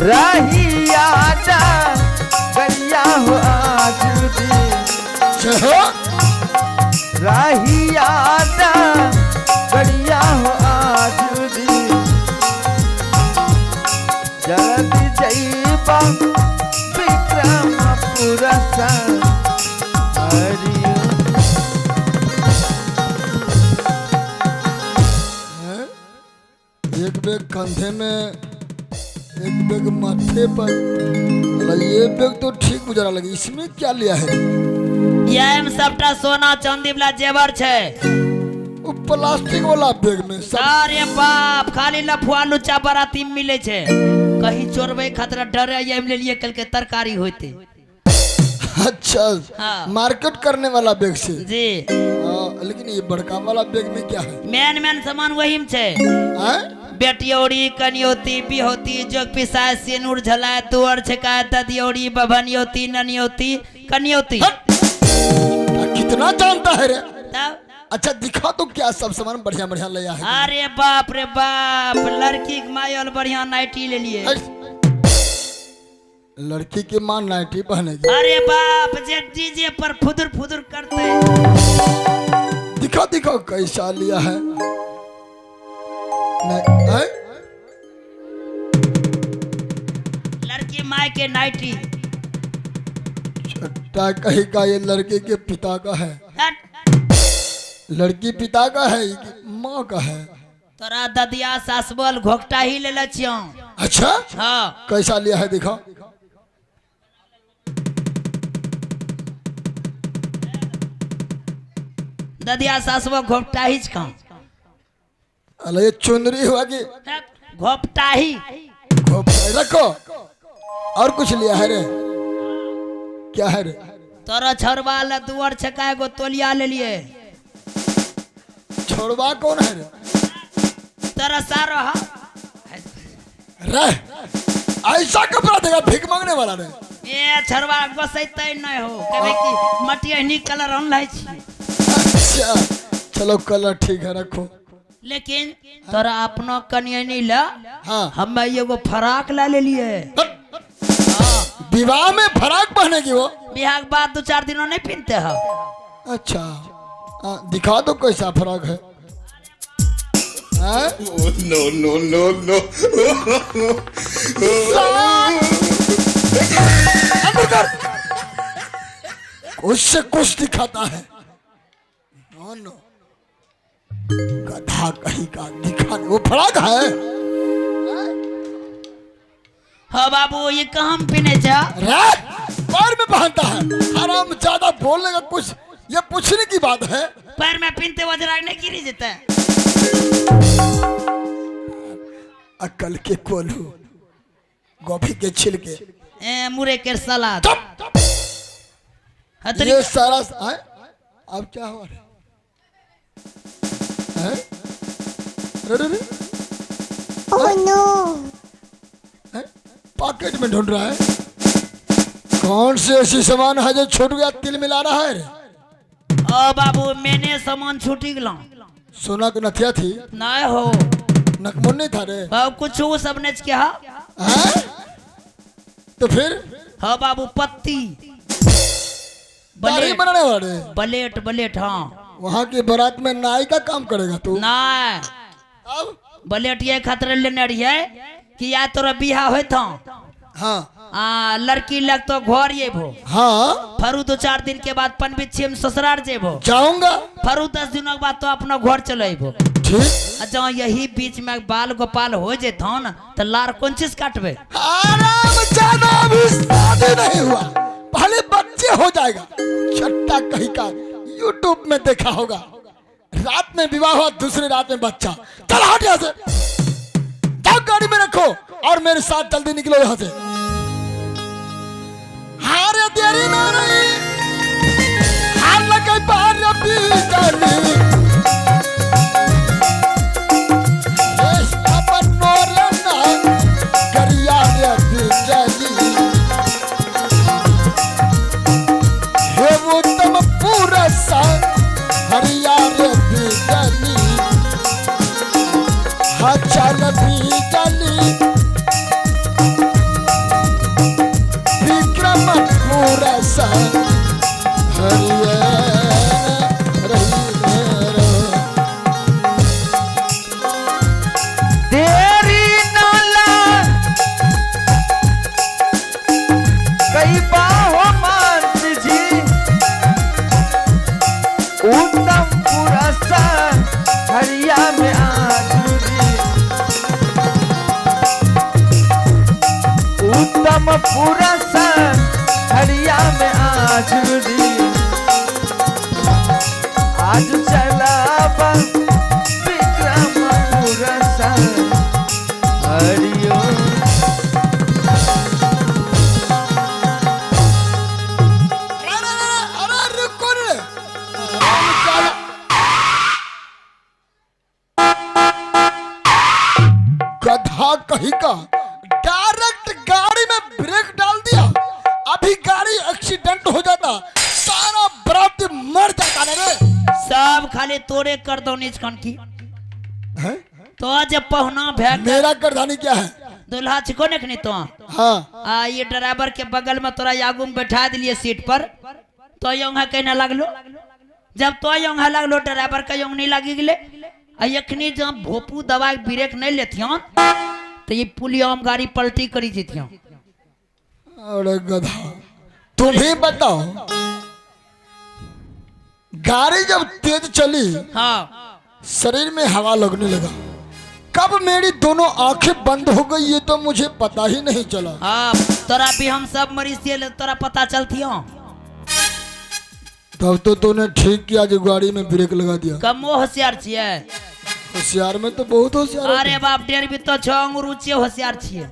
रहिया गरिया हो आज दी रहिया गरिया हो आज दी जल्दी जईबा विक्रमपुर एक बैग कंधे में, एक बैग माथे पर। ये बैग तो ठीक गुजरा लगी। इसमें क्या लिया है? यह सबटा सोना चांदी वाला जेवर छे। वो प्लास्टिक वाला बैग में सब। अरे बाप, खाली लफुआ लुच्चा बराती मिले छे। कहीं चोरबे खतरा डरे ये ले लिए कल के तरकारी होते। अच्छा हाँ। मार्केट करने वाला बैग से जी। लेकिन ये बड़का वाला बैग में क्या है? मेन सामान वही में छे। बेटियोड़ी, कनियोती, बिहोती, जोग पिसाय, सिनुर झलाय, तुअर छकाय, ददियोड़ी, बभनियोती, ननियोती, कनियोती। कितना जानता है रे? तब अच्छा दिखा तो क्या सब सामान बढ़िया बढ़िया ले आया है। अरे बाप रे बाप, लड़की के मायल बढ़िया नाइटी ले लिए। लड़की की मां नाइटी पहनेगी? अरे बाप, जे डीजे पर फुदुर फुदुर करते। दिखा दिखा कैसा लिया है। नहीं, लड़की माँ के नाइटी। छट्टा कहीं का ये लड़के के पिता का है? लड़की पिता का है, माँ का है? तोरा ददिया सासबल घोकटा ही ले ले छियो। अच्छा हाँ। कैसा लिया है दिखा। ददिया सासबल घोकटा ही छका। अरे ये चुनरी हुआ कि घोपटा ही। रखो। और कुछ लिया है रे? क्या है रे? तोरा छोरबा ले दुआर छका एगो तोलिया ले लिए। छोड़वा कौन है रे? तेरा सारा रे ऐसा कपड़ा देगा भीख मांगने वाला रे? ये छोरबा बसैते नहीं हो, कहे कि मटिया नी कलर ऑन लाई छी। अच्छा चलो कलर ठीक है रखो। लेकिन तोरा अपना कनिया नहीं ला। हाँ। हम एगो फराक ला ले लिए। विवाह में फराक पहनेगी वो? बिहार के बाद 2-4 दिनों नहीं पहनते हो। अच्छा दिखा दो कैसा फराक है। No no no no. उससे कुछ दिखाता है। नो नो गधा कहीं का दिखा। वो फराक है। हाँ बाबू, ये कहाँ पहने जा? पैर में पहनता है। हराम ज्यादा बोलने का कुछ ये पूछने की बात है। पैर में पहनते वजरा नहीं गिरी जाता है। अकल के कोल्हू, गोभी के छिलके, मुरे के सलाद। ये सारा अब क्या हुआ रे? Oh no. पॉकेट में ढूंढ रहा है। कौन से ऐसी सामान है जो छूट गया तिल मिला रहा है रे? ओ बाबू, मैंने सामान छूटी गला। सोना की नथिया थी? नहीं हो। नकमुन नहीं था रे? कुछ वो सब ने क्या? तो फिर? हाँ बाबू, पत्ती दाढ़ी बनाने वाले बलेट बलेट। हाँ, वहाँ की बारात में नाई का काम करेगा तू? नहीं, अब बलेट ये खतरे लेने रही है कि या तोरा बिहा हो था। हाँ लड़की लग तो घर ये भो। हाँ फरू 2-4 दिन के बाद पनबित छिम ससुराल जेबो। जाऊंगा। फरू 10 दिनों के बाद तो अपना घर चले भो। ठीक। जहाँ यही बीच में बाल गोपाल हो जेता न तो लार कौन चीज काटबे? आराम ज्यादा अभी शादी नहीं हुआ, पहले बच्चे हो जाएगा। छट्टा कहीं का यूट्यूब में देखा होगा। रात में विवाह हुआ, दूसरी रात में बच्चा। चल हट यहाँ से, जाओ गाड़ी में रखो और मेरे साथ जल्दी निकलो यहाँ से। हारे देरी ना रही, हार लगे बाहर बीजानी। विक्रमपुरा हरिया में आज दिन आज चला विक्रमपुरा हरियो अरे रुको रे। गधा कहीं का डायरेक्ट गाड़ी में ब्रेक डाल दिया। अभी गाड़ी एक्सीडेंट हो जाता, सारा बराती मर जाता ना रे। सब खाली तोरे कर दो नीच खन की हैं? तो आज पहुना भैग मेरा करधानी क्या है? दुल्हा छिको ने तो हाँ ये ड्राइवर के बगल में तोरा आगू में बैठा दिलिए सीट पर तो योंग कहने लगलो जब तो योंग लगलो ड्राइवर का योंग नहीं लगी गले यखनी जब भोपू दवा ब्रेक नहीं लेथियों तो ये पुलिया में गाड़ी पलटी करी जीतियों। अरे गधा तुम ही बताओ, गाड़ी जब तेज चली हाँ शरीर में हवा लगने लगा, कब मेरी दोनों आंखें बंद हो गई ये तो मुझे पता ही नहीं चला। हाँ तोरा भी हम सब मरीज से तोरा पता चलती हो। तब तो तूने ठीक किया जो गाड़ी में ब्रेक लगा दिया। कम होशियार छिए। होशियार में तो बहुत होशियार होते अरे हैं। बाप डेर भी तो 6 अंगूर ऊंचे होशियार छिए।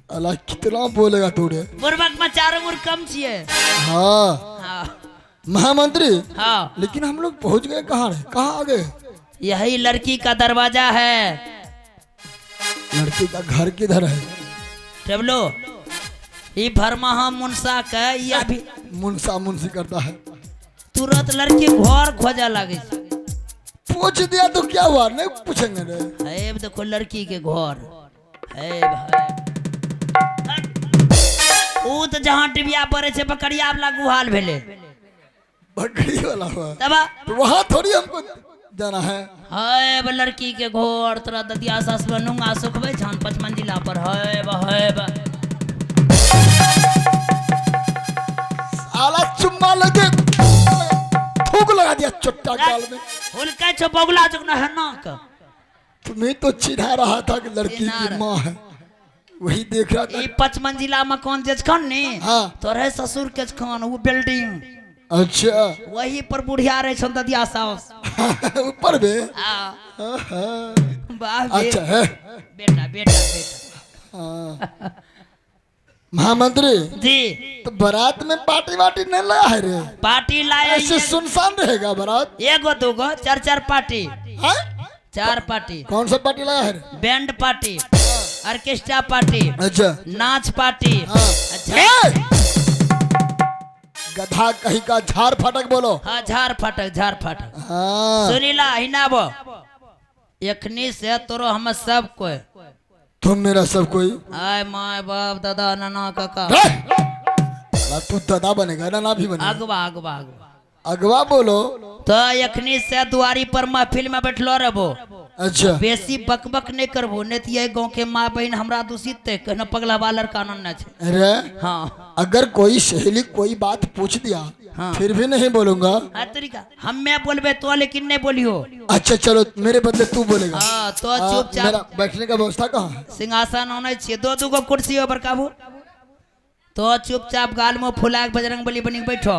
अल्लाह कितना बोलेगा तूने। बुरबक में 4 अंगूर कम छिए। हाँ हाँ महामंत्री, हाँ लेकिन हम लोग पहुंच गए कहाँ रे? कहाँ आ गए? यही लड़की का दरवाजा है। लड़की का घर किधर है? टेबलो ये भरमाहा मुनसा का ये अभी मुंसा मुंसी करता है। तुरंत लड़की घर खोजा लगे। पूछ दिया तो क्या हुआ, नहीं पूछेंगे रे। है देखो लड़की के घर है भाई। ऊ तो जहाँ टिबिया पड़े छे बकरिया वाला गुहाल भेले बकरी वाला हुआ तब तो वहाँ थोड़ी हमको जाना है। है बा लड़की के घर तोरा ददिया सास बनूंगा सुखबे छान 5 मंजिला पर है बा साला चुम्मा लगे थूक लगा दिया चुट्टा गाल में। हुलके छो बगुला चुकना है ना का तुम्हें तो चिढ़ा रहा था कि लड़की की माँ है, वही देख रहा था। ये 5 मंजिला मकान जे छन ने हाँ तोरे ससुर के छन वो बिल्डिंग अच्छा वही पर बुढ़िया रहे छन ददिया सास ऊपर में। हाँ हाँ, वाह अच्छा है। बेटा बेटा हाँ। महामंत्री जी तो बारात में पार्टी वार्टी नहीं लाया है रे? पार्टी लाए ऐसे सुनसान रहेगा बारात? एगो दूगो 4 पार्टी हाँ? 4 पार्टी कौन सा पार्टी लाया है रे? बैंड पार्टी ऑर्केस्ट्रा पार्टी अच्छा नाच पार्टी हाँ। अच्छा ए! गधा कहीं का झाड़ फटक बोलो। हाँ झाड़ फाटक हाँ सुनीला हिनाबो एखनी से तोरो हम सब कोई तुम मेरा सब कोई आय माय बाप दादा नाना काका रे! अरे तू दादा बनेगा ना भी बनेगा। अगवा अगवा बोलो। तो एखनी से दुआरी पर महफिल में बैठलो रहबो अच्छा बेसी बकबक नहीं करबो नहीं तो ये गांव के माँ बहन हमरा दूषित ते कहना पगला वालर कानून न छे। अरे हाँ अगर कोई सहेली कोई बात पूछ दिया हाँ। फिर भी नहीं बोलूंगा। हाँ तरीका हम मैं बोलबे तो लेकिन नहीं बोलियो। अच्छा चलो मेरे बदले तू बोलेगा। हाँ तो मेरा चुपचाप बैठने का व्यवस्था कहाँ है? सिंहासन होना चाहिए 2 कुर्सी ऊपर काबू तो चुपचाप गाल में फुला के बजरंग बली बनी के बैठो